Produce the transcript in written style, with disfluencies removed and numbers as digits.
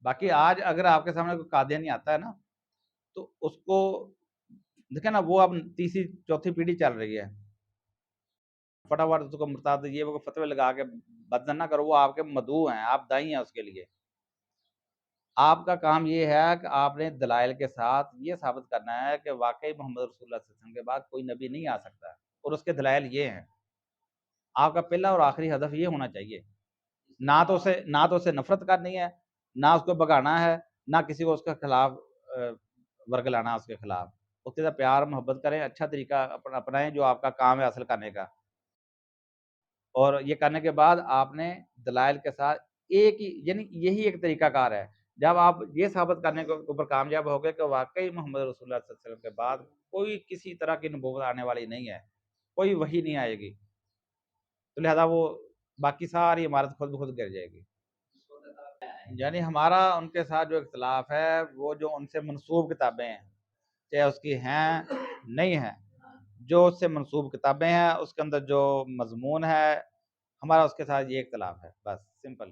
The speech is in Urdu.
باقی آج اگر آپ کے سامنے کوئی قادیانی آتا ہے نا تو اس کو دیکھیں نا، وہ اب تیسری چوتھی پیڑھی چل رہی ہے، فٹافٹ اس کو مرتاد یہ وہ فتوے لگا کے بدزن نہ کرو، وہ آپ کے مدعو ہیں، آپ دائی ہیں اس کے لیے۔ آپ کا کام یہ ہے کہ آپ نے دلائل کے ساتھ یہ ثابت کرنا ہے کہ واقعی محمد رسول اللہ صلی اللہ علیہ وسلم کے بعد کوئی نبی نہیں آ سکتا، اور اس کے دلائل یہ ہیں۔ آپ کا پہلا اور آخری ہدف یہ ہونا چاہیے، نہ تو اسے نفرت کرنی ہے، نہ اس کو بگانا ہے، نہ کسی کو اس کے خلاف ورگلانا اس کے خلاف۔ اس کے ساتھ پیار محبت کریں، اچھا طریقہ اپنائیں جو آپ کا کام ہے حاصل کرنے کا، اور یہ کرنے کے بعد آپ نے دلائل کے ساتھ ایک ہی، یعنی یہی ایک طریقہ کار ہے۔ جب آپ یہ ثابت کرنے کے اوپر کامیاب ہو گئے کہ واقعی محمد رسول اللہ صلی اللہ علیہ وسلم کے بعد کوئی کسی طرح کی نبوت آنے والی نہیں ہے، کوئی وحی نہیں آئے گی، تو لہذا وہ باقی ساری عمارت خود بخود گر جائے گی۔ یعنی ہمارا ان کے ساتھ جو اختلاف ہے وہ جو ان سے منسوب کتابیں ہیں، چاہے اس کی ہیں نہیں ہیں، جو اس سے منسوب کتابیں ہیں اس کے اندر جو مضمون ہے، ہمارا اس کے ساتھ یہ اختلاف ہے، بس سمپل۔